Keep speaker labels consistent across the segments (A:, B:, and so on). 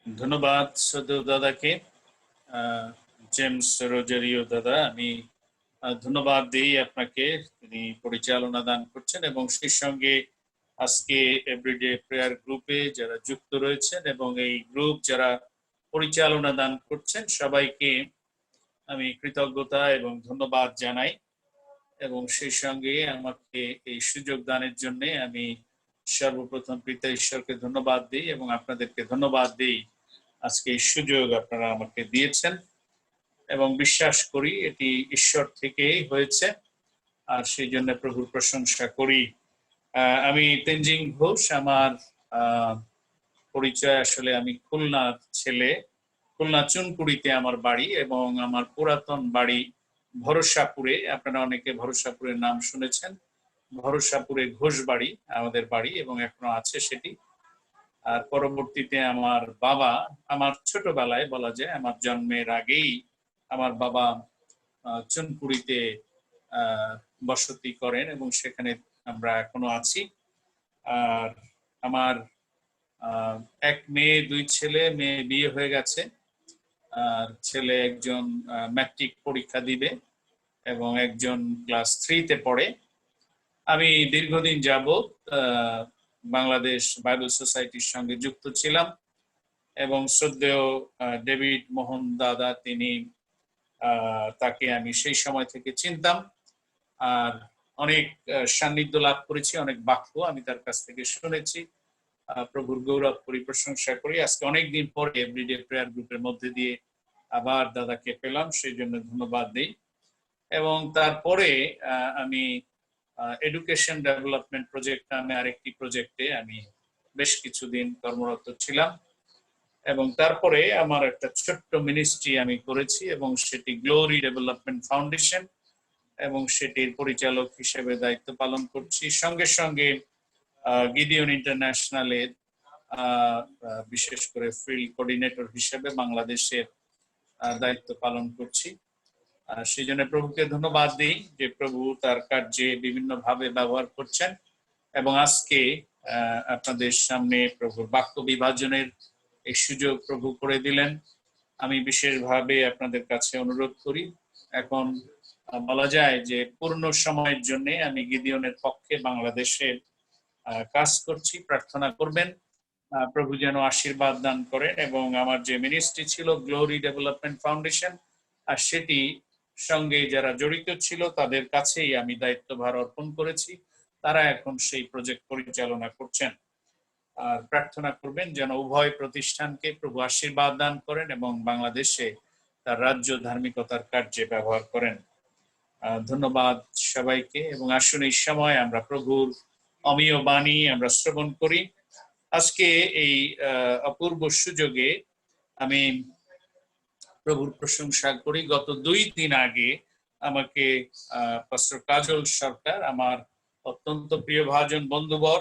A: ধন্যবাদ সদৌ দাদাকে, জেমস রোজারিও দাদা। আমি ধন্যবাদ দিই আপনাকে, তিনি পরিচালনা দান করছেন এবং সেই সঙ্গে আজকে এভরিডে প্রেয়ার গ্রুপে যারা যুক্ত রয়েছেন এবং এই গ্রুপ যারা পরিচালনা দান করছেন সবাইকে আমি কৃতজ্ঞতা এবং ধন্যবাদ জানাই। এবং সেই সঙ্গে আমাকে এই সুযোগ দানের জন্য আমি সর্বপ্রথম পিতা ঈশ্বরকে ধন্যবাদ দিই এবং আপনাদেরকে ধন্যবাদ দিই আজকে এই সুযোগ আপনারা আমাকে দিয়েছেন এবং বিশ্বাস করি এটি ঈশ্বর থেকেই হয়েছে, আর সেই জন্য প্রভুর প্রশংসা করি। আমি তেনজিং ঘোষ, আমার পরিচয় আসলে আমি খুলনার ছেলে। খুলনা চুনকুড়িতে আমার বাড়ি এবং আমার পুরাতন বাড়ি ভরসাপুরে। আপনারা অনেকে ভরসাপুরের নাম শুনেছেন। ভরসাপুরে ঘোষ বাড়ি আমাদের বাড়ি এবং এখনো আছে সেটি। আর পরবর্তীতে আমার বাবা, আমার ছোটবেলায় বলা যায় আমার জন্মের আগেই আমার বাবা চুনপুরিতে বসতি করেন এবং সেখানে আমরা এখনো আছি। আর আমার এক মেয়ে, দুই ছেলে। মেয়ে বিয়ে হয়ে গেছে, আর ছেলে একজন ম্যাট্রিক পরীক্ষা দিবে এবং একজন ক্লাস 3-তে পড়ে। আমি দীর্ঘদিন যাবৎ বাংলাদেশ বাইবেল সোসাইটির সঙ্গে যুক্ত ছিলাম এবং শ্রদ্ধেয় ডেভিড মোহন দাদা, তিনি তাকে আমি সেই সময় থেকে চিনতাম আর অনেক সান্নিধ্য লাভ করেছি, অনেক বাক্য আমি তার কাছ থেকে শুনেছি। প্রভুর গৌরব করি, প্রশংসা করি। আজকে অনেকদিন পরে এভরিডে প্রেয়ার গ্রুপের মধ্যে দিয়ে আবার দাদাকে পেলাম, সেই জন্য ধন্যবাদ দিই। এবং তারপরে আমি এডুকেশন ডেভেলপমেন্ট প্রজেক্ট নামে আরেকটি প্রজেক্টে আমি বেশ কিছুদিন কর্মরত ছিলাম এবং তারপরে আমার একটা ছোট্ট মিনিস্ট্রি আমি করেছি এবং সেটি গ্লোরি ডেভেলপমেন্ট ফাউন্ডেশন এবং সেটির পরিচালক হিসেবে দায়িত্ব পালন করছি। সঙ্গে সঙ্গে গিডিয়ন ইন্টারন্যাশনালের বিশেষ করে ফিল্ড কোঅর্ডিনেটর হিসেবে বাংলাদেশের দায়িত্ব পালন করছি। সেই জন্য প্রভুকে ধন্যবাদ দিই যে প্রভু তার কার্যে বিভিন্ন ভাবে ব্যবহার করছেন এবং আজকে আপনাদের সামনে প্রভুর বাক্য বিভাজনের এই সুযোগ প্রভু করে দিলেন। আমি বিশেষভাবে আপনাদের কাছে অনুরোধ করি, এখন বলা যায় যে পূর্ণ সময়ের জন্য আমি গিদিয়নের পক্ষে বাংলাদেশে কাজ করছি। প্রার্থনা করবেন প্রভু যেন আশীর্বাদ দান করেন এবং আমার যে মিনিস্ট্রি ছিল গ্লোরি ডেভেলপমেন্ট ফাউন্ডেশন, আর সেটি সঙ্গে যারা জড়িত ছিল তাদের কাছেই আমি দায়িত্বভার অর্পণ করেছি। তারা এখন সেই প্রজেক্ট পরিচালনা করছেন। আর প্রার্থনা করবেন যেন উভয় প্রতিষ্ঠানকে প্রভু আশীর্বাদ দান করেন এবং বাংলাদেশে তার রাজ্য ধার্মিকতার কার্যে ব্যবহার করেন। ধন্যবাদ সবাইকে এবং আসুন এই সময় আমরা প্রভুর অমীয় বাণী আমরা শ্রবণ করি। আজকে এই অপূর্ব সুযোগে আমি প্রভুর প্রশংসা করি। গত 2 দিন আগে আমাকে পাস্টর কাজল সরকার, আমার অত্যন্ত প্রিয় ভাজন বন্ধুবর,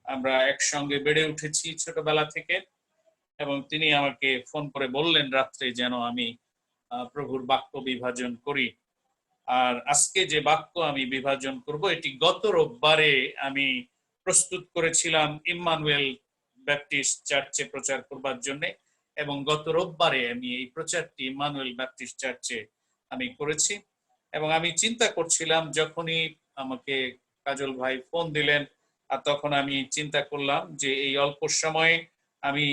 A: আমরা একসঙ্গে বেড়ে উঠেছি ছোটবেলা থেকে, এবং তিনি আমাকে ফোন করে বললেন রাত্রে যেন আমি প্রভুর বাক্য বিভাজন করি। আর আজকে যে বাক্য আমি বিভাজন করব এটি গত রোববারে আমি প্রস্তুত করেছিলাম ইম্মানুয়েল ব্যাপটিস্ট চার্চে প্রচার করবার জন্য, এবং গত রোববারে আমি এই প্রচারটি ইম্মানুয়েল ব্যাপটিস্ট চার্চে আমি করেছি। এবং আমি চিন্তা করছিলাম যখনই আমাকে কাজল ভাই ফোন দিলেন, আর তখন আমি চিন্তা করলাম যে এই অল্প সময়ে আমি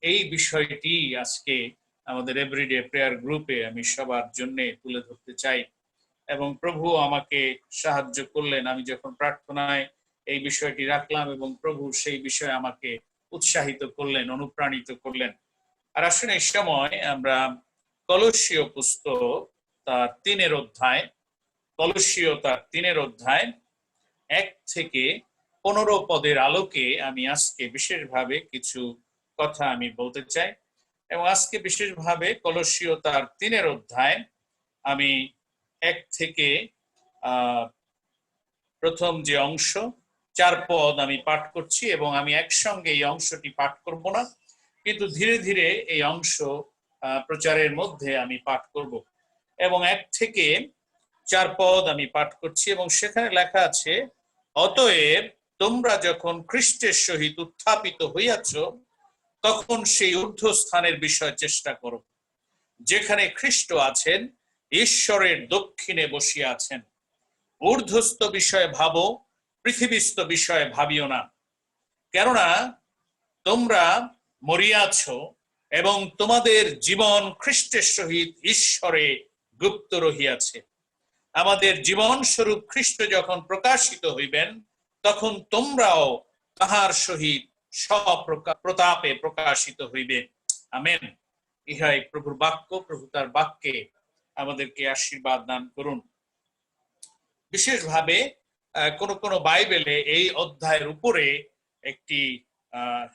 A: এই বিষয়টি আজকে আমাদের এভরিডে প্রেয়ার গ্রুপে আমি সবার জন্য তুলে ধরতে চাই। এবং প্রভু আমাকে সাহায্য করলেন। আমি যখন প্রার্থনায় এই বিষয়টি রাখলাম এবং প্রভু সেই বিষয়ে আমাকে উৎসাহিত করলেন, অনুপ্রাণিত করলেন। আর আসলে এই সময় আমরা কলসীয় পুস্তক তার 3 অধ্যায়, কলসীয় তার 3 অধ্যায় 1 থেকে 15 পদের আলোকে আমি আজকে বিশেষভাবে কিছু কথা আমি বলতে চাই। এবং আজকে বিশেষভাবে কলসীয় তার 3 অধ্যায় আমি 1 থেকে প্রথম যে অংশ 4 পদ আমি পাঠ করছি, এবং আমি একসঙ্গে এই অংশটি পাঠ করব না, কিন্তু ধীরে ধীরে এই অংশ প্রচারের মধ্যে আমি পাঠ করব। এবং 1 থেকে 4 পদ আমি পাঠ করছি এবং সেখানে লেখা আছে, অতএব তোমরা যখন খ্রিস্টের সহিত উত্থাপিত হইয়াছ তখন সেই ঊর্ধ্বস্থানের বিষয় চেষ্টা করো। যেখানে খ্রিস্ট আছেন, ঈশ্বরের দক্ষিণে বসিয়া আছেন। ঊর্ধ্বস্থ বিষয়ে ভাবো, পৃথিবীস্থ বিষয়ে ভাবিও না। কেননা তোমরা মরিয়াছ এবং তোমাদের জীবন খ্রিস্টের সহিত ঈশ্বরে গুপ্ত রহিয়াছে। আমাদের জীবন স্বরূপ খ্রিস্ট যখন প্রকাশিত হইবেন, তখন তোমরাও তাহার সহিত প্রতাপে প্রকাশিত হইবে। আমেন। ইহাই প্রভুর বাক্য। প্রভু তার বাক্যে আমাদেরকে আশীর্বাদ দান করুন। বিশেষভাবে কোন কোন বাইবেলে এই অধ্যায়ের উপরে একটি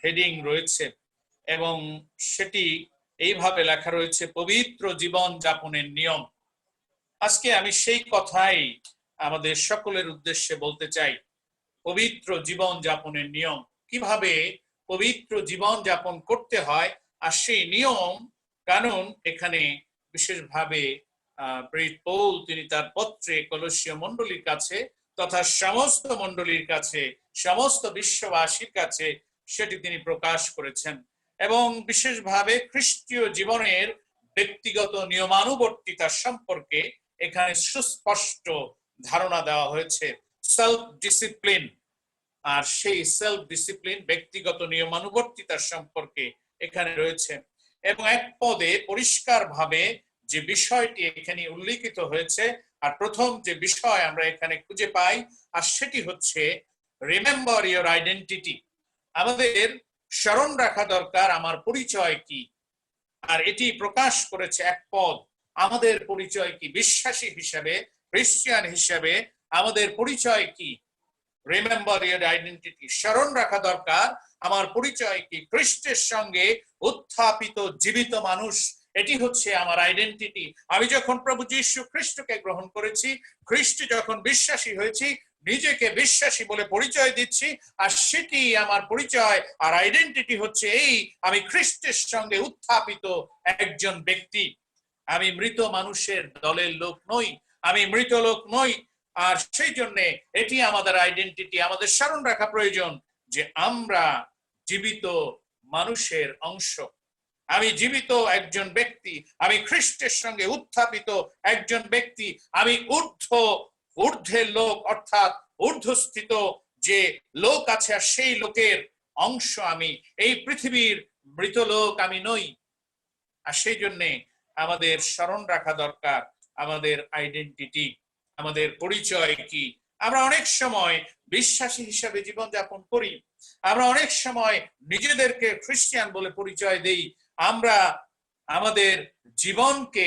A: হেডিং রয়েছে এবং সেটি এইভাবে লেখা রয়েছে, পবিত্র জীবন যাপনের নিয়ম। আজকে আমি সেই কথাই আমাদের সকলের উদ্দেশ্যে বলতে চাই। পবিত্র জীবন যাপনের নিয়ম, কিভাবে পবিত্র জীবন যাপন করতে হয়, আর সেই নিয়ম কানুন এখানে বিশেষভাবে প্রেরিত পৌল তিনি তার পত্রে কলসীয় মণ্ডলীর কাছে তথা সমস্ত মণ্ডলীর কাছে, সমস্ত বিশ্ববাসীর কাছে সেটি তিনি প্রকাশ করেছেন। এবং বিশেষভাবে খ্রিস্টীয় জীবনের ব্যক্তিগত নিয়মানুবর্তিতা সম্পর্কে এখানে সুস্পষ্ট ধারণা দেওয়া হয়েছে। সেলফ ডিসিপ্লিন, আর সেই সেলফ ডিসিপ্লিন ব্যক্তিগত নিয়মানুবর্তিতার সম্পর্কে এখানে রয়েছে। এবং এক পদে পরিষ্কার ভাবে যে বিষয়টি এখানে উল্লেখিত হয়েছে, আর প্রথম যে বিষয় আমরা এখানে খুঁজে পাই, আর সেটি হচ্ছে রিমেম্বার ইওর আইডেন্টিটি। আমাদের স্মরণ রাখা দরকার আমার পরিচয় কি। আর এটি প্রকাশ করেছে এক পদ, আমাদের পরিচয় কি, বিশ্বাসী হিসাবে, খ্রিস্টান হিসাবে আমাদের পরিচয় কি। রিমেম্বার ইওর আইডেন্টিটি, স্মরণ রাখা দরকার আমার পরিচয় কি। খ্রিস্টের সঙ্গে উত্থাপিত জীবিত মানুষ, এটি হচ্ছে আমার আইডেন্টিটি। আমি যখন প্রভু যীশু খ্রিস্টকে গ্রহণ করেছি, খ্রিস্ট যখন বিশ্বাসী হয়েছি, নিজেকে বিশ্বাসী বলে পরিচয় দিচ্ছি, আর সেটি আমার পরিচয় আর আইডেন্টিটি হচ্ছে এই, আমি খ্রিস্টের সঙ্গে উত্থাপিত একজন ব্যক্তি। আমি মৃত মানুষের দলের লোক নই, আমি মৃত লোক নই। আর সেই জন্য এটি আমাদের আইডেন্টিটি। আমাদের স্মরণ রাখা প্রয়োজন যে আমরা জীবিত মানুষের অংশ। আমি জীবিত একজন ব্যক্তি, আমি খ্রিস্টের সঙ্গে উত্থাপিত একজন ব্যক্তি। আমি ঊর্ধ্বের লোক, অর্থাৎ ঊর্ধ্বস্থিত যে লোক আছে, আর সেই লোকের অংশ আমি। এই পৃথিবীর মৃত লোক আমি নই। আর সেই জন্যে আমাদের স্মরণ রাখা দরকার আমাদের আইডেন্টিটি, আমাদের পরিচয় কি। আমরা অনেক সময় বিশ্বাসী হিসাবে জীবনযাপন করি, আমরা অনেক সময় নিজেদেরকে খ্রিস্টান বলে পরিচয় দেই। আমরা আমাদের জীবনকে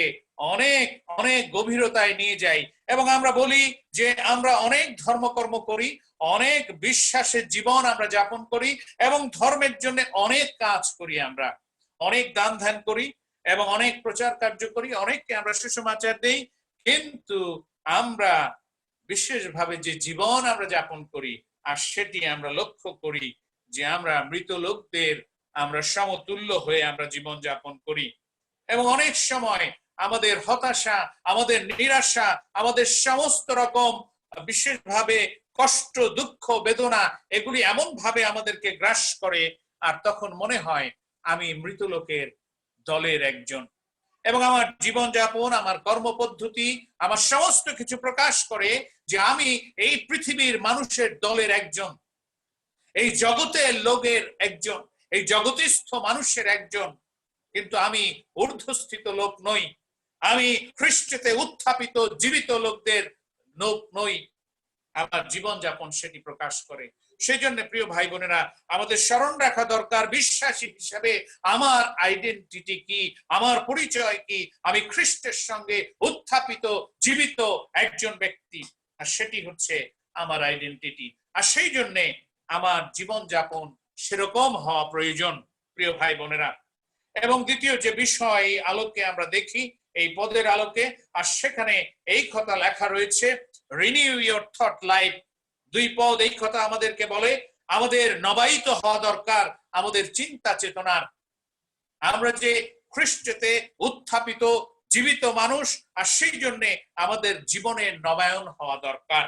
A: অনেক অনেক গভীরতায় নিয়ে যাই এবং আমরা বলি যে আমরা অনেক ধর্মকর্ম করি, অনেক বিশ্বাসের জীবন আমরা যাপন করি এবং ধর্মের জন্য অনেক কাজ করি, আমরা অনেক দান ধ্যান করি এবং অনেক প্রচার কার্য করি, অনেককে আমরা সুসমাচার দেই। কিন্তু আমরা বিশেষভাবে যে জীবন আমরা যাপন করি, আর সেটি আমরা লক্ষ্য করি যে আমরা মৃত লোকদের আমরা সমতুল্য হয়ে আমরা জীবন যাপন করি। এবং অনেক সময় আমাদের হতাশা, আমাদের নিরাশা, আমাদের সমস্ত রকম বিশেষভাবে কষ্ট, দুঃখ, বেদনা, এগুলি এমন ভাবে আমাদেরকে গ্রাস করে, আর তখন মনে হয় আমি মৃত লোকের দলের একজন। এবং আমার জীবনযাপন, আমার কর্মপদ্ধতি, আমার সমস্ত কিছু প্রকাশ করে যে আমি এই পৃথিবীর মানুষের দলের একজন, এই জগতের লোকের একজন, এই জগতিস্থ মানুষের একজন। কিন্তু আমি ঊর্ধ্বস্থিত লোক নই, আমি খ্রিস্টতে উত্থাপিত জীবিত লোকদের লোক নই। আমার জীবনযাপন সেটি প্রকাশ করে। সেই জন্য প্রিয় ভাই বোনেরা, আমাদের স্মরণ রাখা দরকার বিশ্বাসী হিসাবে আমার আইডেন্টিটি কি, আমার পরিচয় কি। আমি খ্রিস্টের সঙ্গে উত্থাপিত জীবিত একজন ব্যক্তি, আর সেটি হচ্ছে আমার আইডেন্টিটি। আর সেই জন্য আমার জীবনযাপন সেরকম হওয়া প্রয়োজন প্রিয় ভাই বোনেরা। এবং দ্বিতীয় যে বিষয় আলোকে আমরা দেখি এই পদের আলোকে, আর সেখানে এই কথা লেখা রয়েছে, রিনিউ ইওর থট লাইফ। দুই পদ এই কথা আমাদেরকে বলে আমাদের নবায়িত হওয়া দরকার আমাদের চিন্তা চেতনার। আমরা যে খ্রিস্টতে উত্থাপিত জীবিত মানুষ, আর সেই জন্য আমাদের জীবনের নবায়ন হওয়া দরকার।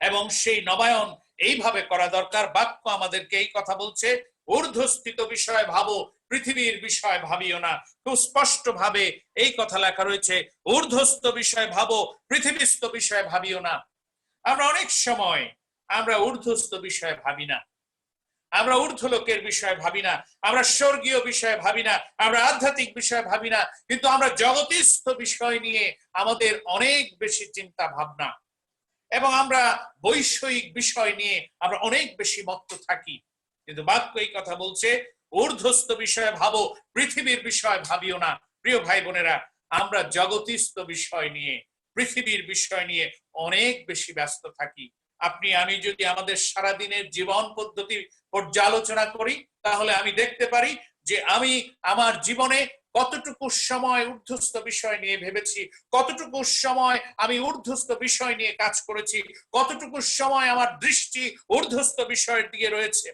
A: এবং সেই নবায়ন এইভাবে করা দরকার, বাক্য আমাদেরকে এই কথা বলছে ঊর্ধ্বস্থিত বিষয় ভাবো, পৃথিবীর বিষয় ভাবিও না। খুব স্পষ্ট ভাবে এই কথা লেখা রয়েছে, ঊর্ধ্বস্থ বিষয় ভাবো, পৃথিবীস্থ বিষয় ভাবিও না। আমরা অনেক সময় আমরা ঊর্ধ্বস্থ বিষয় ভাবি না, আমরা ঊর্ধ্বলোকের বিষয়ে ভাবি না, আমরা স্বর্গীয় বিষয়ে ভাবি না, আমরা আধ্যাত্মিক বিষয়ে ভাবি না, কিন্তু আমরা জগতিস্থ বিষয় নিয়ে আমাদের অনেক বেশি চিন্তা ভাবনা, এবং আমরা বৈষয়িক বিষয় নিয়ে আমরা অনেক বেশি মত্ত থাকি। কিন্তু বাক্য এই কথা বলছে, ঊর্ধ্বস্থ বিষয়ে ভাবো, পৃথিবীর বিষয় ভাবিও না। প্রিয় ভাই বোনেরা, আমরা জগতিস্থ বিষয় নিয়ে, পৃথিবীর বিষয় নিয়ে অনেক বেশি ব্যস্ত থাকি। আপনি আমি যদি আমাদের সারাদিনের জীবন পদ্ধতি পর্যালোচনা করি, তাহলে আমি দেখতে পারি যে আমি আমার জীবনে কতটুকু সময় ঊর্ধ্বস্থ বিষয় নিয়ে ভেবেছি, কতটুকু সময় আমি ঊর্ধ্বস্থ বিষয় নিয়ে কাজ করেছি, কতটুকু সময় আমার দৃষ্টি ঊর্ধ্বস্থ বিষয়ের দিকে রয়েছে।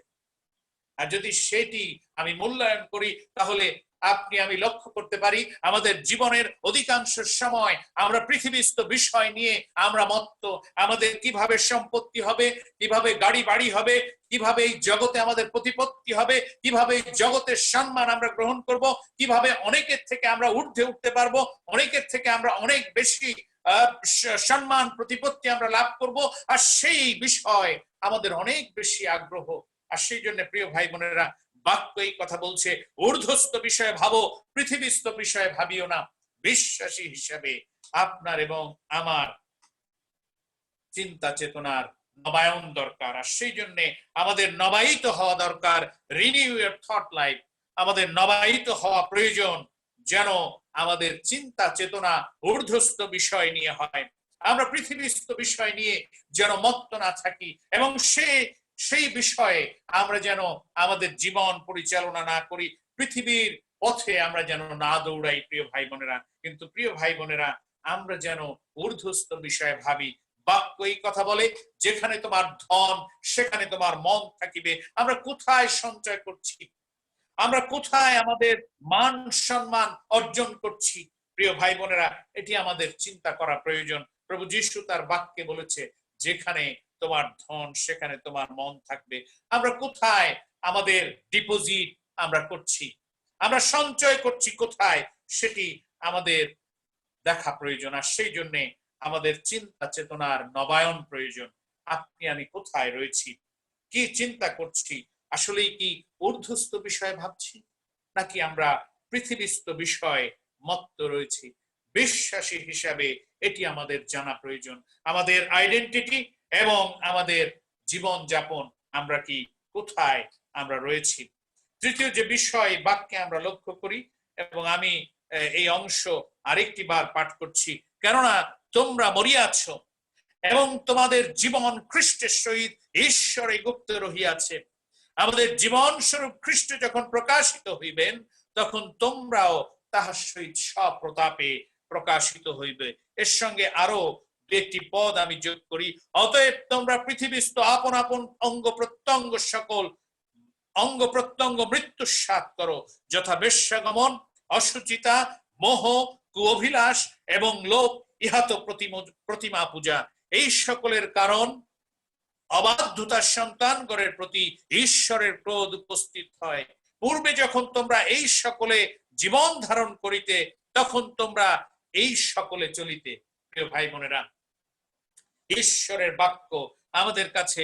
A: আর যদি সেটি আমি মূল্যায়ন করি, তাহলে আপনি আমি লক্ষ্য করতে পারি আমাদের জীবনের অধিকাংশ সময় আমরা পৃথিবীস্থ বিষয় নিয়ে আমরা মত্ত। আমাদের কিভাবে সম্পত্তি হবে, কিভাবে গাড়ি বাড়ি হবে, কিভাবে এই জগতে আমাদের প্রতিপত্তি হবে, কিভাবে জগতের সম্মান আমরা গ্রহণ করব, কিভাবে অনেকের থেকে আমরা ঊর্ধ্বে উঠতে পারবো, অনেকের থেকে আমরা অনেক বেশি সম্মান প্রতিপত্তি আমরা লাভ করব। আর সেই বিষয় আমাদের অনেক বেশি আগ্রহ। আর সেই জন্য প্রিয় ভাই বোনেরা, বাক্য এই কথা বলছে, ঊর্ধ্বস্থ বিষয়ে ভাবো, পৃথিবীস্থ বিষয়ে ভাবিও না। বিশ্বাসী হিসাবে আপনার এবং আমার চিন্তা চেতনার নবায়ন দরকার। আর সেই জন্য আমাদের নবায়িত হওয়া দরকার। রিনিউ ইউর থট লাইফ, আমাদের নবায়িত হওয়া প্রয়োজন, যেন আমাদের চিন্তা চেতনা ঊর্ধ্বস্থ বিষয় নিয়ে হয়। আমরা পৃথিবীস্থ বিষয় নিয়ে যেন মত্ত না থাকি, এবং সেই বিষয়ে আমরা যেন আমাদের জীবন পরিচালনা না করি, পৃথিবীর পথে আমরা যেন না দৌড়াই প্রিয় ভাই বোনেরা। কিন্তু প্রিয় ভাই বোনেরা, আমরা যেন ঊর্ধ্বস্থ বিষয়ে ভাবি। বাক্য এই কথা বলে, যেখানে তোমার ধন সেখানে তোমার মন থাকিবে। আমরা কোথায় সঞ্চয় করছি, আমরা কোথায় আমাদের মান সম্মান অর্জন করছি, প্রিয় ভাই বোনেরা, এটি আমাদের চিন্তা করা প্রয়োজন। প্রভু যীশু তার বাক্যে বলেছে, যেখানে তোমার ধন সেখানে তোমার মন থাকবে। আমরা কোথায় আমাদের ডিপোজিট আমরা করছি, আমরা সঞ্চয় করছি কোথায়, সেটি আমাদের দেখা প্রয়োজন। আর সেই জন্য আমাদের চিন্তা চেতনার নবায়ন প্রয়োজন। আপনি আমি কোথায় রয়েছি, কি চিন্তা করছি, আসলেই কি ঊর্ধ্বস্থ বিষয়ে ভাবছি, নাকি আমরা পৃথিবীস্থ বিষয়ে মত্ত রয়েছি? বিশ্বাসী হিসাবে এটি আমাদের জানা প্রয়োজন। আমাদের আইডেন্টিটি এবং আমাদের জীবন যাপন, আমরা কি কোথায় আমরা রয়েছি। তৃতীয় যে বিষয় বাক্যে আমরা লক্ষ্য করি, এবং আমি এই অংশ আরেকটি বার পাঠ করছি, কেননা তোমরা মরিয়াছ এবং তোমাদের জীবন খ্রিস্টের সহিত ঈশ্বরে গুপ্ত রহিয়াছে। আমাদের জীবন স্বরূপ খ্রিস্ট যখন প্রকাশিত হইবেন, তখন তোমরাও তাহার সহিত স্বপ্রতাপে প্রকাশিত হইবে। এর সঙ্গে আরো একটি পদ আমি যোগ করি, অতএব তোমরা পৃথিবীস্থ আপন আপন অঙ্গ প্রত্যঙ্গ সকল অঙ্গ প্রত্যঙ্গ মৃত্যু সাত করো, যথা বেশ্যাগমন, অসুচিতা, মোহ, কুঅভিলাষ এবং লোভ, ইহাত প্রতিমা পূজা। এই সকলের কারণ অবাধ্যতার সন্তানগণের প্রতি ঈশ্বরের ক্রোধ উপস্থিত হয়। পূর্বে যখন তোমরা এই সকলে জীবন ধারণ করিতে, তখন তোমরা এই সকলে চলিতে। প্রিয় ভাই বোনেরা, ঈশ্বরের বাক্য আমাদের কাছে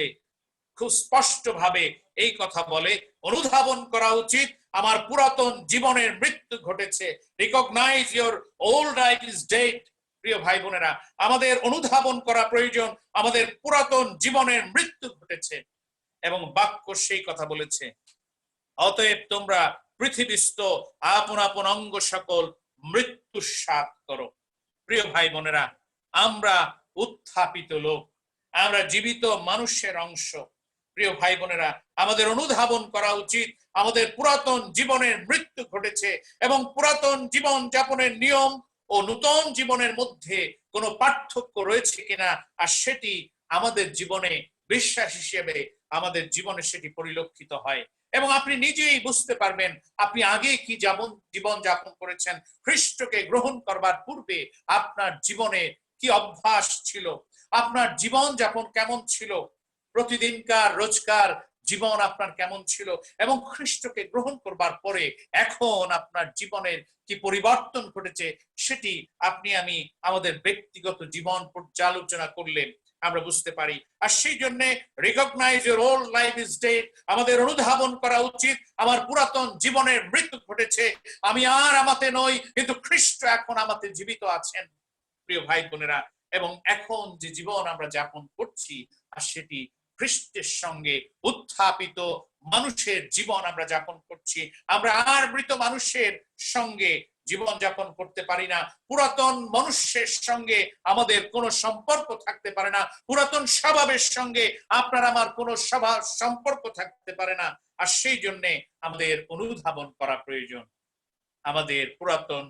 A: খুব স্পষ্ট ভাবে এই কথা বলে, অনুধাবন করা উচিত, আমার পুরাতন জীবনের মৃত্যু ঘটেছে। Recognize your old life is dead. প্রিয় ভাই বোনেরা, আমাদের অনুধাবন করা প্রয়োজন, আমাদের পুরাতন জীবনের মৃত্যু ঘটেছে। এবং বাক্য সেই কথা বলেছে, অতএব তোমরা পৃথিবীস্থ আপন আপন অঙ্গ সকল মৃত্যু সাত করো। প্রিয় ভাই বোনেরা, আমরা উত্থাপিত লোক, আমরা জীবিত মানুষের অংশ। প্রিয় ভাই বোনেরা, আমাদের অনুধাবন করা উচিত, আমাদের পুরাতন জীবনের মৃত্যু ঘটেছে, এবং পুরাতন জীবন যাপনের নিয়ম ও নূতন জীবনের মধ্যে কোনো পার্থক্য রয়েছে কিনা, আর সেটি আমাদের জীবনে বিশ্বাস হিসেবে আমাদের জীবনে সেটি পরিলক্ষিত হয়। এবং আপনি নিজেই বুঝতে পারবেন আপনি আগে কি জীবন যাপন করেছেন, খ্রিস্টকে গ্রহণ করবার পূর্বে আপনার জীবনে কি অভ্যাস ছিল, আপনার জীবন যাপন কেমন ছিল, প্রতিদিনকার রোজকার জীবন আপনার কেমন ছিল এবং খ্রিস্টকে গ্রহণ করবার পরে এখন আপনার জীবনের কি পরিবর্তন ঘটেছে সেটি আপনি আমি আমাদের ব্যক্তিগত জীবন পর্যালোচনা করলে আমরা বুঝতে পারি। আর সেই জন্য recognize your old life is dead, আমাদের অনুধাবন করা উচিত আমার পুরাতন জীবনের মৃত্যু ঘটেছে, আমি আর আমাতে নই কিন্তু খ্রিস্ট এখন আমাতে জীবিত আছেন। প্রিয় ভাই বোনেরা, এবং এখন যে জীবন আমরা যাপন করছি আর সেটি খ্রিস্টের সঙ্গে উত্থাপিত মানুষের জীবন আমরা যাপন করছি। আমরা আর মৃত মানুষের সঙ্গে জীবন যাপন করতে পারি না, পুরাতন মানুষের সঙ্গে আমাদের কোনো সম্পর্ক থাকতে পারে না, পুরাতন স্বভাবের সঙ্গে আপনার আমার কোনো সম্পর্ক থাকতে পারে না। আর সেই জন্য আমাদের অনুধাবন করা প্রয়োজন, আমাদের পুরাতন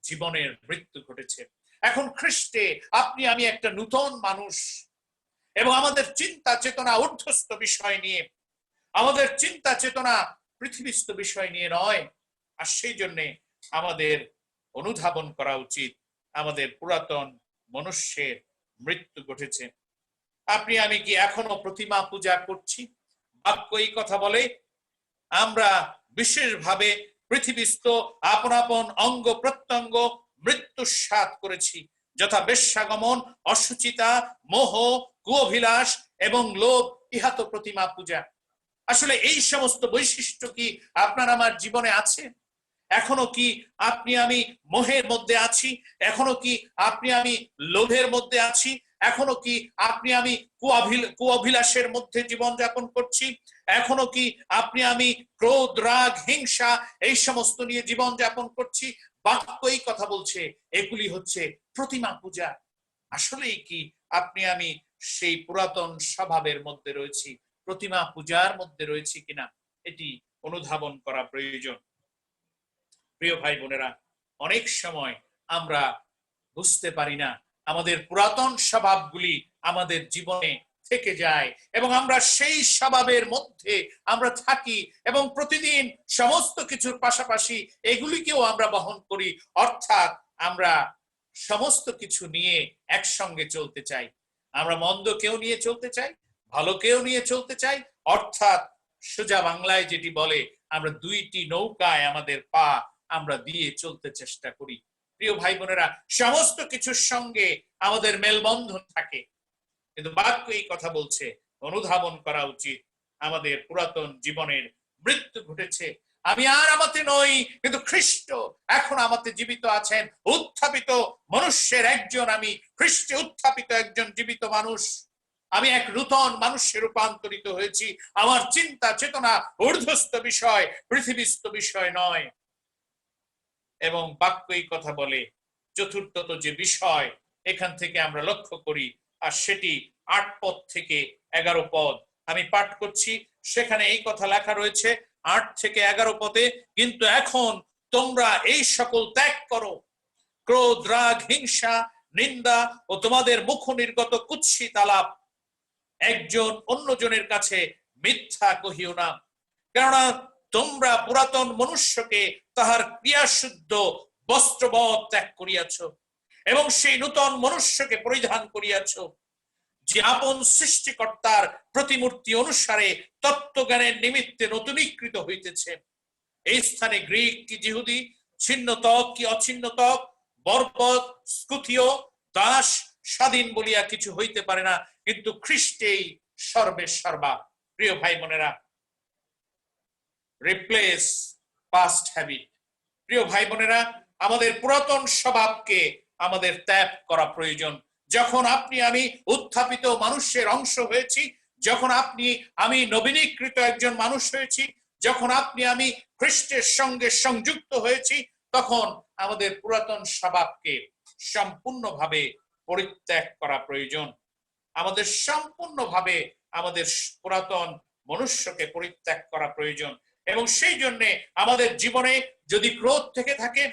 A: জীবনের মৃত্যু ঘটেছে, এখন খ্রিস্টে আপনি আমি একটা নূতন মানুষ এবং আমাদের চিন্তা চেতনা ঊর্ধ্বস্থ বিষয় নিয়ে, আমাদের চিন্তা চেতনা পৃথিবীস্থ বিষয় নিয়ে নয়। আর সেই জন্য আমাদের অনুধাবন করা উচিত আমাদের পুরাতন মনুষ্যের মৃত্যু ঘটেছে। আপনি আমি কি এখনো প্রতিমা পূজা করছি? বাক্য এই কথা বলে আমরা বিশেষভাবে পৃথিবীস্থ আপন আপন অঙ্গ প্রত্যঙ্গ মৃত্যুস্বাদ করেছি, যথা বেশ্যাগমন, অসুচিতা, মোহ, কুঅভিলাষ এবং লোভ, ইহা তো প্রতিমা পূজা। আসলে এই সমস্ত বৈশিষ্ট্য কি আপনার আমার জীবনে আছে? এখনো কি আপনি আমি মোহের মধ্যে আছি? এখনো কি আপনি আমি লোভের মধ্যে আছি? এখনো কি আপনি আমি কুঅভিলাষের মধ্যে জীবন যাপন করছি? এখনো কি আপনি আমি ক্রোধ, রাগ, হিংসা এই সমস্ত নিয়ে জীবন যাপন করছি? বাক্য এই কথা বলছে এগুলি হচ্ছে প্রতিমা পূজা। আসলেই কি আপনি আমি সেই পুরাতন স্বভাবের মধ্যে রয়েছি, প্রতিমা পূজার মধ্যে রয়েছি কিনা, এটি অনুধাবন করা প্রয়োজন। প্রিয় ভাই বোনেরা, অনেক সময় আমরা বুঝতে পারি না আমাদের পুরাতন স্বভাবগুলি আমাদের জীবনে থেকে যায় এবং আমরা সেই স্বভাবের মধ্যে আমরা থাকি এবং প্রতিদিন সমস্ত কিছুর পাশাপাশি এগুলিকেও আমরা বহন করি, অর্থাৎ আমরা সমস্ত কিছু নিয়ে একসঙ্গে চলতে চাই। আমরা মন্দকেও নিয়ে চলতে চাই, ভালোকেও নিয়ে চলতে চাই, অর্থাৎ সোজা বাংলায় যেটি বলে আমরা দুইটি নৌকায় আমাদের পা আমরা দিয়ে চলতে চেষ্টা করি। প্রিয় ভাই বোনেরা, সমস্ত কিছুর সঙ্গে আমাদের মেলবন্ধন থাকে, কিন্তু বাক্য এই কথা বলছে অনুধাবন করা উচিত আমাদের পুরাতন জীবনের মৃত্যু ঘটেছে, আমি আর আমাতে নই কিন্তু খ্রিস্ট এখন আমাতে জীবিত আছেন। উত্থাপিত মনুষ্যের একজন আমি, খ্রিস্টে উত্থাপিত একজন জীবিত মানুষ, আমি এক নূতন মানুষে রূপান্তরিত হয়েছি। আমার চিন্তা চেতনা ঊর্ধ্বস্থ বিষয়, পৃথিবীস্থ বিষয় নয়। এবং বাক্য এই কথা বলে চতুর্থত যে বিষয় এখান থেকে আমরা লক্ষ্য করি, আর সেটি 8 পদ থেকে 11 পদ আমি পাঠ করছি। সেখানে এই কথা লেখা রয়েছে 8 থেকে 11 পদে, কিন্তু এখন তোমরা এই সকল ত্যাগ করো, ক্রোধ, রাগ, হিংসা, নিন্দা ও তোমাদের মুখ নির্গত কুৎসিত আলাপ, একজন অন্যজনের কাছে মিথ্যা কহিও না, কেননা তোমরা পুরাতন মনুষ্যকে তাহার ক্রিয়াশুদ্ধ বস্ত্রবৎ ত্যাগ করিয়াছ এবং সেই নূতন মনুষ্যকে পরিধান করিয়াছ, যে আপন সৃষ্টিকর্তার প্রতিমূর্তি অনুসারে তত্ত্বজ্ঞানের নিমিত্তে নতুনীকৃত হইতেছে। এই স্থানে গ্রিক কি জিহুদি, ছিন্নতক কি অছিন্নতক, বর্বর, স্কুথীয়, দাস, স্বাধীন বলিয়া কিছু হইতে পারে না, কিন্তু খ্রিস্টেই সর্বে সর্বা। প্রিয় ভাই বোনেরা, রিপ্লেস পাস্ট হ্যাবিট। প্রিয় ভাই বোনেরা, আমাদের পুরাতন স্বভাবকে আমাদের ত্যাগ করা প্রয়োজন। যখন আপনি আমি উত্থাপিত মানুষের অংশ হয়েছি, যখন আপনি আমি নবীনীকৃত একজন মানুষ হয়েছি, যখন আপনি আমি খ্রিস্টের সঙ্গে সংযুক্ত হয়েছি, তখন আমাদের পুরাতন স্বভাবকে সম্পূর্ণভাবে পরিত্যাগ করা প্রয়োজন। আমাদের সম্পূর্ণভাবে আমাদের পুরাতন মনুষ্যকে পরিত্যাগ করা প্রয়োজন। এবং সেই জন্য আমাদের জীবনে যদি ক্রোধ থেকে থাকে,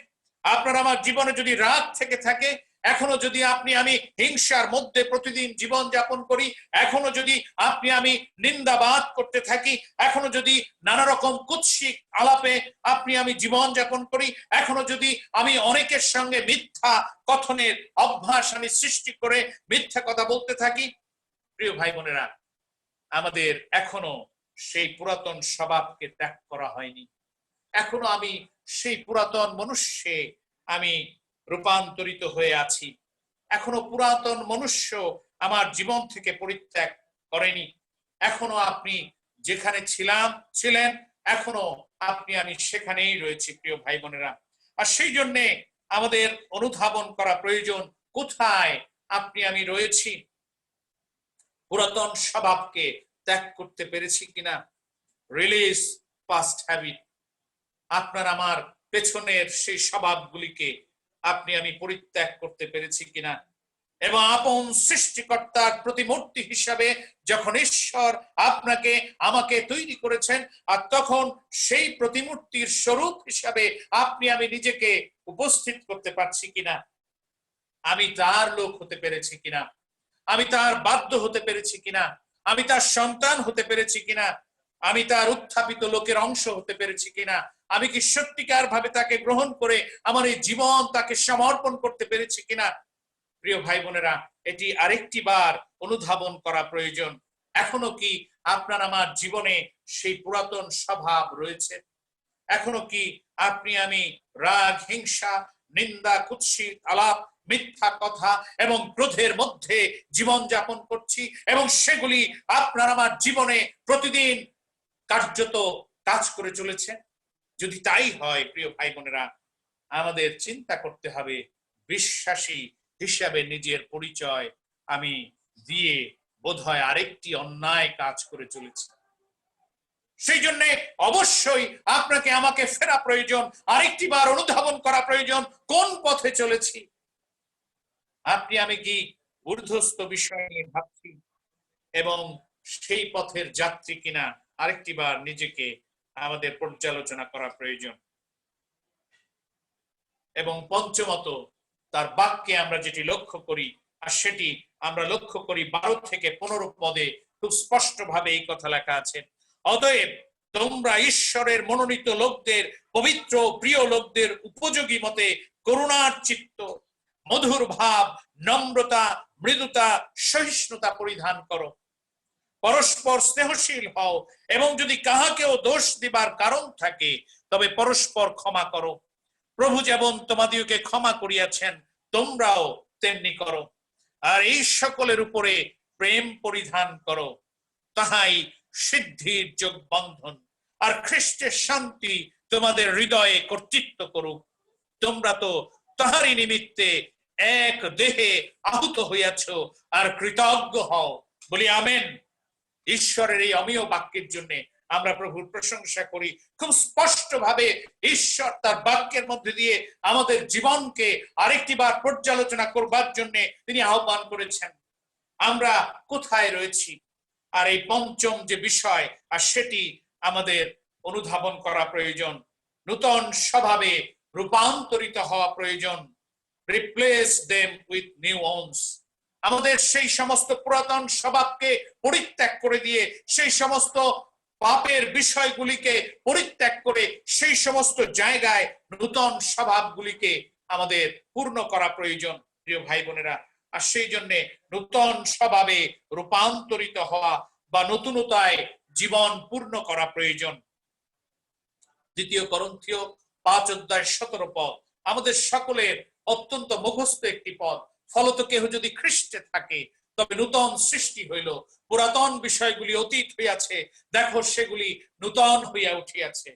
A: আপনার আমার জীবনে যদি রাগ থেকে থাকে, এখনো যদি আপনি আমি হিংসার মধ্যে প্রতিদিন জীবন যাপন করি, এখনো যদি আপনি আমি নিন্দাবাদ করতে থাকি, এখনো যদি নানা রকম কুৎসিত আলাপে আপনি আমি জীবন যাপন করি, এখনো যদি আমি অনেকের সঙ্গে মিথ্যা কথনের অভ্যাস আমি সৃষ্টি করে মিথ্যা কথা বলতে থাকি, প্রিয় ভাই বোনেরা, আমাদের এখনো সেই পুরাতন স্বভাবকে ত্যাগ করা হয়নি। এখনো আমি সেই পুরাতন মনুষ্যে আমি রূপান্তরিত হয়ে আছি। এখনো পুরাতন মনুষ্য আমার জীবন থেকে পরিত্যাগ করেনি। এখনো আপনি যেখানে ছিলেন, এখনো আপনি আমি সেখানেই রয়েছি প্রিয় ভাই বোনেরা। আর সেই জন্যে আমাদের অনুধাবন করা প্রয়োজন, কোথায় আপনি আমি রয়েছি। পুরাতন স্বভাবকে ত্যাগ করতে পেরেছি কিনা। Release past habit. আপনার আমার পেছনের সেই স্বভাবগুলিকে আপনি আমি পরিত্যাগ করতে পেরেছি কিনা। এবং আপন সৃষ্টিকর্তার প্রতিমূর্তি হিসাবে যখন ঈশ্বর আপনাকে আমাকে তৈরি করেছেন, আর তখন সেই প্রতিমূর্তির স্বরূপ হিসাবে আপনি আমি নিজেকে উপস্থিত করতে পারছি কিনা। আমি তার লোক হতে পেরেছি কিনা, আমি তার বাধ্য হতে পেরেছি কিনা, আমি তার সন্তান হতে পেরেছি কিনা, আমি তার উত্থাপিত লোকের অংশ হতে পেরেছি কিনা, আমি কি সত্যিকার ভাবে তাকে গ্রহণ করে আমার এই জীবন তাকে সমর্পণ করতে পেরেছি কিনা। প্রিয় ভাই বোনেরা, এটি আরেকটি বার অনুধাবন করা প্রয়োজন। এখনো কি আপনার আমার জীবনে সেই পুরাতন স্বভাব রয়েছে? এখনো কি আপনি আমি রাগ, হিংসা, নিন্দা, কুৎসিত আলাপ, মিথ্যা কথা এবং ক্রোধের মধ্যে জীবন যাপন করছি এবং সেগুলি আপনার আমার জীবনে প্রতিদিন কার্যত কাজ করে চলেছে? যদি তাই হয় প্রিয় ভাই বোনেরা, আমাদের চিন্তা করতে হবে, বিশ্বাসী হিসাবে নিজের পরিচয় আমি দিয়ে বোধহয় আরেকটি অন্যায় কাজ করে চলেছি। সেই জন্য অবশ্যই আপনাকে আমাকে ফেরা প্রয়োজন, আরেকটি বার অনুধাবন করা প্রয়োজন, কোন পথে চলেছি। আপনি আমি কি ঊর্ধ্বস্থ বিষয় নিয়ে ভাবছি এবং সেই পথের যাত্রী কিনা, আরেকটি বার নিজেকে আমাদের পর্যালোচনা করা প্রয়োজন। এবং পঞ্চমত, তার বাক্যে আমরা যেটি লক্ষ্য করি, আর সেটি আমরা লক্ষ্য করি 12 থেকে 15 পদে খুব স্পষ্ট ভাবে এই কথা লেখা আছে। অতএব তোমরা ঈশ্বরের মনোনীত লোকদের, পবিত্র প্রিয় লোকদের উপযোগী মতে করুণার চিত্ত, মধুর ভাব, নম্রতা, মৃদুতা, সহিষ্ণুতা পরিধান করো। পরস্পর স্নেহশীল হও এবং যদি কাহাকেও দোষ দিবার কারণ থাকে তবে পরস্পর ক্ষমা করো। প্রভু যেমন তোমাদিওকে ক্ষমা করিয়াছেন তোমরাও তেমনি করো। আর এই সকলের উপরে প্রেম পরিধান করো, তাহাই সিদ্ধির যোগ বন্ধন। আর খ্রিস্টের শান্তি তোমাদের হৃদয়ে কর্তৃত্ব করুক। তোমরা তো তাহারই নিমিত্তে এক দেহে আহুত হইয়াছ, আর কৃতজ্ঞ হও। বলি আমেন। ঈশ্বরের এই অমীয় বাক্যের জন্য আমরা প্রভুর প্রশংসা করি। খুব স্পষ্ট ভাবে ঈশ্বর তার বাক্যের মধ্যে দিয়ে আমাদের জীবনকে আরেকটি বার পর্যালোচনা করবার জন্য তিনি আহ্বান করেছেন। আমরা কোথায় রয়েছি, আর এই পঞ্চম যে বিষয়, আর সেটি আমাদের অনুধাবন করা প্রয়োজন। নূতন স্বভাবে রূপান্তরিত হওয়া প্রয়োজন। Replace them with new ওনস। আমাদের সেই সমস্ত পুরাতন স্বভাবকে পরিত্যাগ করে দিয়ে, সেই সমস্ত পাপের বিষয়গুলিকে পরিত্যাগ করে সেই সমস্ত জায়গায় নূতন স্বভাবগুলিকে আমাদের পূর্ণ করা প্রয়োজন প্রিয় ভাই বোনেরা। আর সেই জন্য নূতন স্বভাবে রূপান্তরিত হওয়া বা নতুনতায় জীবন পূর্ণ করা প্রয়োজন। 2 করন্থীয় 5:17 পদ আমাদের সকলের অত্যন্ত মুখস্থ একটি পদ। ফলত কেহ যদি খ্রিস্টে থাকে তবে নূতন সৃষ্টি হইল, পুরাতন বিষয়গুলি অতীত হইয়াছে, দেখো সেগুলি নূতন হইয়া উঠিয়াছে।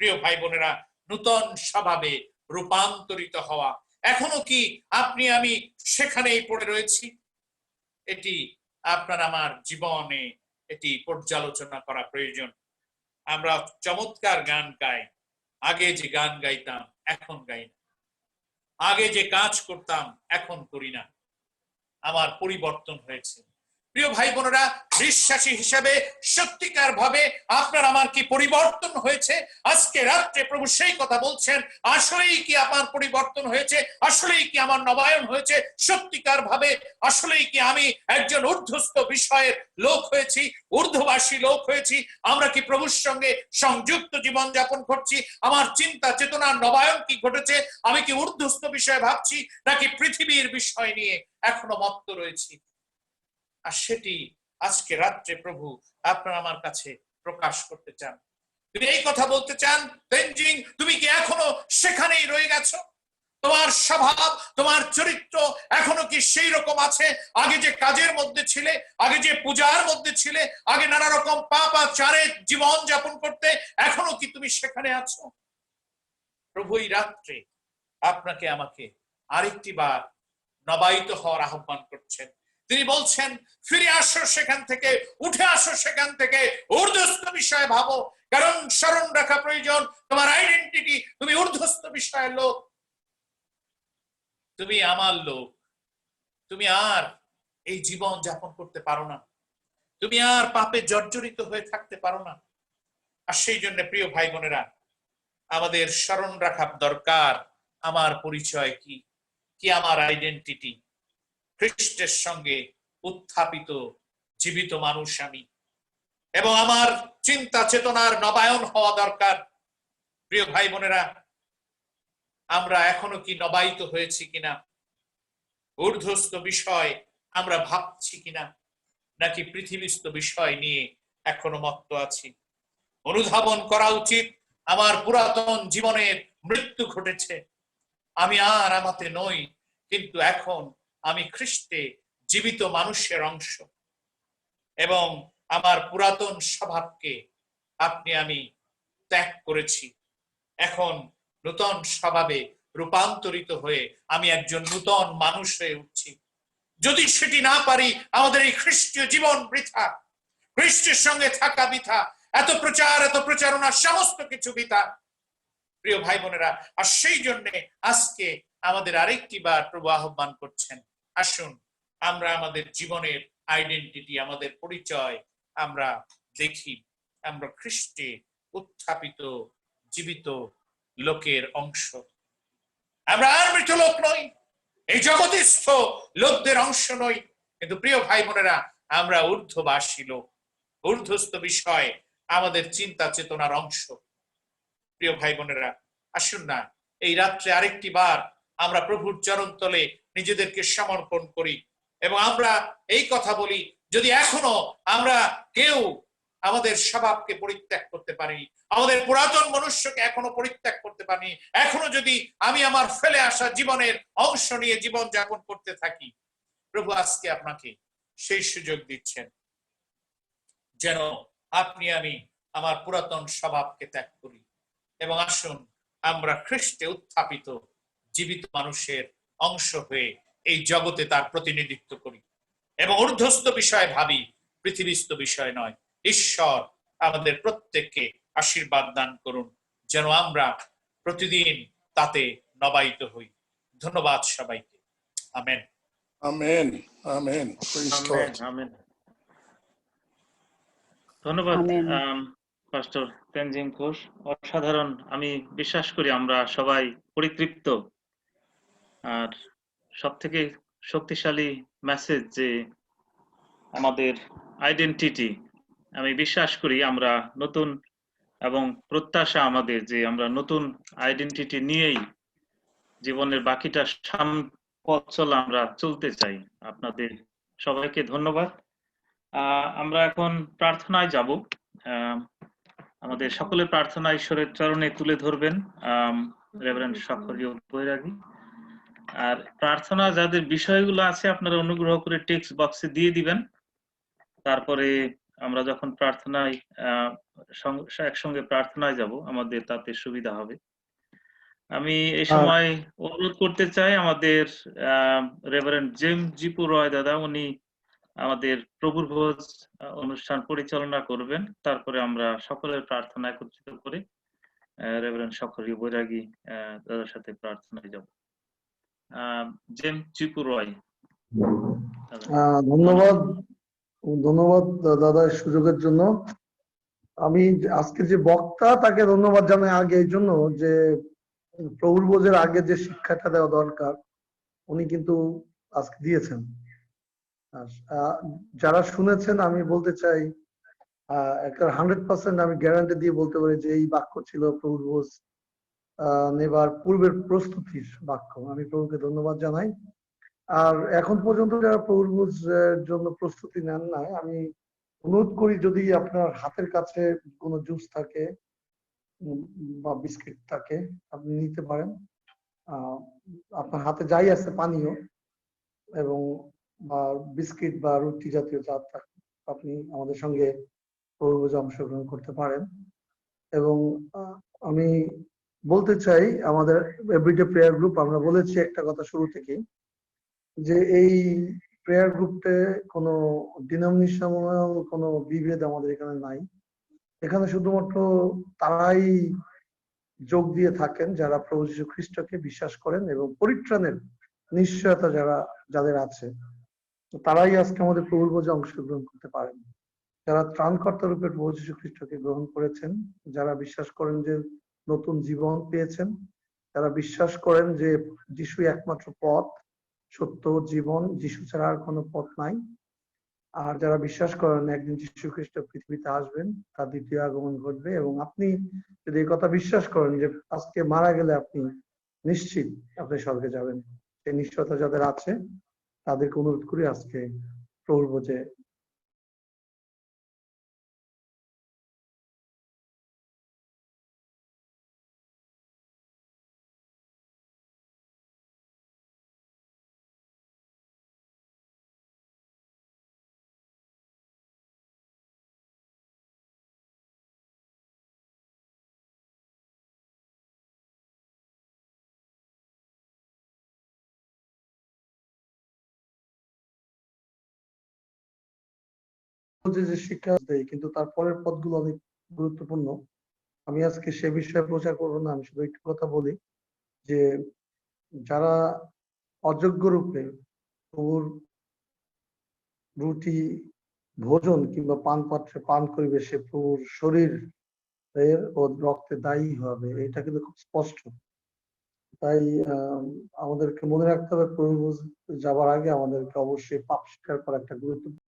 A: প্রিয় ভাই বোনেরা, নূতন স্বভাবে রূপান্তরিত হওয়া, এখনো কি আপনি আমি সেখানেই পড়ে রয়েছি? এটি আপনার আমার জীবনে এটি পর্যালোচনা করা প্রয়োজন। আমরা চমৎকার গান গাই, আগে যে গান গাইতাম এখন গাই না, আগে যে কাজ করতাম এখন করি না। আমার পরিবর্তন হয়েছে। প্রিয় ভাই বোনেরা, বিশ্বাসী হিসেবে সত্যিকার ভাবে আপনার আমার কি পরিবর্তন হয়েছে? আজকে রাত্রে প্রভু সেই কথা বলছেন, আসলেই কি আমার পরিবর্তন হয়েছে? আসলেই কি আমার নবায়ন হয়েছে? সত্যিকার ভাবে আসলেই কি আমি একজন ঊর্ধ্বস্থ বিষয়ের লোক হয়েছি, ঊর্ধ্ববাসী লোক হয়েছি? আমরা কি প্রভুর সঙ্গে সংযুক্ত জীবন যাপন করছি? আমার চিন্তা চেতনার নবায়ন কি ঘটেছে? আমি কি ঊর্ধ্বস্থ বিষয়ে ভাবছি নাকি পৃথিবীর বিষয় নিয়ে এখনো মত্ত রয়েছি? আর সেটি আজকে রাত্রে প্রভু আপনার আমার কাছে প্রকাশ করতে চান। তিনি এই কথা বলতে চান, তেনজিং তুমি কি এখনো সেখানেই রয়ে গেছো? তোমার স্বভাব, তোমার চরিত্র এখনো কি সেই রকম আছে? আগে যে কাজের মধ্যে ছিলে, আগে যে পূজার মধ্যে ছিলে, আগে নানা রকম পাপাচারে জীবন যাপন করতে, এখনো কি তুমি সেখানে আছো? প্রভু এই রাত্রে আপনাকে আমাকে আরেকটি বার নবায়িত হওয়ার আহ্বান করছেন। তিনি বলছেন, ফিরে আসো সেখান থেকে, উঠে আসো সেখান থেকে, ঊর্ধ্বস্থ বিষয়ে ভাবো, কারণ স্মরণ রাখা প্রয়োজন তোমার আইডেন্টিটি, তুমি ঊর্ধ্বস্থ বিষয়ের লোক, তুমি আমার লোক। তুমি আর এই জীবন যাপন করতে পারো না, তুমি আর পাপে জর্জরিত হয়ে থাকতে পারো না। আর সেই জন্য প্রিয় ভাই বোনেরা, আমাদের স্মরণ রাখা দরকার আমার পরিচয় কি, কি আমার আইডেন্টিটি। খ্রিস্টের সঙ্গে উত্থাপিত জীবিত মানুষ আমি, এবং আমার চিন্তা চেতনার নবায়ন হওয়া দরকার। প্রিয় ভাই বোনেরা, আমরা এখনো কি নবায়িত হয়েছি কিনা? ঊর্ধ্বস্থ বিষয় আমরা ভাবছি কিনা, নাকি পৃথিবীস্থ বিষয় নিয়ে এখনো মত্ত আছি? অনুধাবন করা উচিত, আমার পুরাতন জীবনের মৃত্যু ঘটেছে, আমি আর আমাতে নই, কিন্তু এখন আমি খ্রিস্টে জীবিত মানুষের অংশ, এবং আমার পুরাতন স্বভাবকে আমি ত্যাগ করেছি। এখন নূতন স্বভাবে রূপান্তরিত হয়ে আমি একজন নূতন মানুষ হয়ে উঠছি। যদি সেটি না পারি, আমাদের এই খ্রিস্টীয় জীবন বৃথা, খ্রিস্টের সঙ্গে থাকা বৃথা, এত প্রচার এত প্রচারণা সমস্ত কিছু বৃথা। প্রিয় ভাই বোনেরা, আর সেই জন্য আজকে আমাদের আরেকটি বার প্রভু আহ্বান করছেন, আসুন আমরা আমাদের জীবনের আইডেন্টিটি, আমাদের পরিচয় আমরা দেখি, আমরা খ্রিস্টে উত্থাপিত জীবিত লোকের অংশ। আমরা আর মৃত লোক নই, এই জগৎস্থ লোকদের অংশ নই, কিন্তু প্রিয় ভাই বোনেরা, আমরা ঊর্ধ্ববাসী লোক, ঊর্ধ্বস্থ বিষয় আমাদের চিন্তা চেতনার অংশ। প্রিয় ভাই বোনেরা, আসুন না এই রাত্রে আরেকটি বার আমরা প্রভুর চরণ তলে নিজেদেরকে সমর্পণ করি, এবং আমরা এই কথা বলি, যদি এখনো আমরা কেউ আমাদের স্বভাবকে পরিত্যাগ করতে পারিনি, আমাদের পুরাতন মনুষ্যকে এখনো পরিত্যাগ করতে পারিনি, এখনো যদি আমি আমার ফেলে আসা জীবনের অংশ নিয়ে জীবন যাপন করতে থাকি, প্রভু আজকে আপনাকে সেই সুযোগ দিচ্ছেন যেন আপনি আমি আমার পুরাতন স্বভাবকে ত্যাগ করি, এবং আসুন আমরা খ্রিস্টে উত্থাপিত জীবিত মানুষের অংশ হয়ে এই জগতে তার প্রতিনিধিত্ব করি, এবং ঊর্ধ্বস্থ বিষয় ভাবি, পৃথিবীস্থ বিষয় নয়। ঈশ্বর আমাদের প্রত্যেককে আশীর্বাদ দান করুন, যেন আমরা প্রতিদিন তাতে নবায়িত হই। ধন্যবাদ সবাইকে। আমেন।
B: আমেন। আমেন।
C: আমেন। ধন্যবাদ পাস্টর তেনজিং ঘোষ, অসাধারণ। আমি বিশ্বাস করি আমরা সবাই পরিতৃপ্ত, আর সব থেকে শক্তিশালী মেসেজ যে আমাদের আইডেন্টিটি, আমি বিশ্বাস করি আমরা নতুন, এবং প্রত্যাশা আমাদের যে আমরা নতুন আইডেন্টিটি নিয়েই জীবনের বাকিটা পথ চলা আমরা চলতে চাই। আপনাদের সবাইকে ধন্যবাদ। আমরা এখন প্রার্থনায় যাব। আমাদের সকলের প্রার্থনা ঈশ্বরের চরণে তুলে ধরবেন রেভারেন্ড স্বাক্ষরীয় বৈরাগী। আর প্রার্থনা যাদের বিষয়গুলো আছে আপনারা অনুগ্রহ করে টেক্সট বক্সে দিয়ে দিবেন, তারপরে আমরা যখন প্রার্থনায় একসঙ্গে প্রার্থনায় যাব আমাদের তাতে সুবিধা হবে। আমি এই সময় অনুরোধ করতে চাই আমাদের রেভারেন্ড জেমস জিপু রয় দাদা, উনি আমাদের প্রভুর ভোজ অনুষ্ঠান পরিচালনা করবেন। তারপরে আমরা সকলের প্রার্থনা একত্রিত করে রেভারেন্ড স্বাক্ষরীয় বৈরাগী দাদার সাথে প্রার্থনায় যাব। জেমস জিপু রয়।
D: ধন্যবাদ দাদা সুযোগের জন্য। আমি আজকে যে বক্তা তাকে ধন্যবাদ জানাই আগে এই জন্য যে প্রভুর ভোজের আগে যে শিক্ষাটা দেওয়া দরকার উনি কিন্তু আজকে দিয়েছেন। যারা শুনেছেন আমি বলতে চাই 100% আমি গ্যারান্টি দিয়ে বলতে পারি যে এই বাক্য ছিল প্রভুর ভোজ নেবার পূর্বের প্রস্তুতির বাক্য। আমি প্রভুকে ধন্যবাদ জানাই। আর এখন পর্যন্ত যারা প্রভুর ভোজের জন্য প্রস্তুতি নেন নাই, আমি অনুরোধ করি যদি আপনার হাতের কাছে কোনো জুস থাকে বা বিস্কিট থাকে আপনি নিতে পারেন। আপনার হাতে যাই আছে পানীয় এবং বা বিস্কিট বা রুটি জাতীয় যা থাকে আপনি আমাদের সঙ্গে প্রভুভোজে অংশগ্রহণ করতে পারেন। এবং আমি বলতে চাই আমাদের এভরিডে প্রেয়ার গ্রুপ, আমরা বলেছি একটা কথা শুরু থেকেই যে এই প্রেয়ার গ্রুপে কোনো ডিনোমিনেশনাল কোনো বিভেদ আমাদের এখানে নাই। এখানে শুধুমাত্র তারাই যোগ দিয়ে থাকেন যারা প্রভু যীশু খ্রিস্টকে বিশ্বাস করেন এবং পরিত্রাণের নিশ্চয়তা যাদের আছে, তো তারাই আজকে আমাদের প্রভুর ভোজে অংশগ্রহণ করতে পারেন। যারা ত্রাণকর্তা রূপে প্রভু যীশু খ্রিস্টকে গ্রহণ করেছেন, যারা বিশ্বাস করেন যে নতুন জীবন পেয়েছেন, যারা বিশ্বাস করেন যে যিশু একমাত্র পথ, সত্য, জীবন, যিশু ছাড়া আর কোনো পথ নাই, আর যারা বিশ্বাস করেন একদিন যীশু খ্রিস্ট পৃথিবীতে আসবেন, তার দ্বিতীয় আগমন ঘটবে, এবং আপনি যদি এই কথা বিশ্বাস করেন যে আজকে মারা গেলে আপনি নিশ্চিত আপনি স্বর্গে যাবেন, সেই নিশ্চয়তা যাদের আছে তাদেরকে অনুরোধ করি আজকে প্রভুর ভোজে যে শিক্ষা দেয়, কিন্তু তারপরের পদগুলো অনেক গুরুত্বপূর্ণ। আমি আজকে সে বিষয়ে প্রচার করবো না, আমি শুধু একটু কথা বলি যে যারা অযোগ্য রূপে প্রভুর রুটি ভোজন কিংবা পান পাত্রে পান করিবে সে প্রভুর শরীর ও রক্তে দায়ী হবে, এটা কিন্তু খুব স্পষ্ট। তাই আমাদেরকে মনে রাখতে হবে প্রভু যাবার আগে আমাদেরকে অবশ্যই পাপ স্বীকার করা একটা গুরুত্বপূর্ণ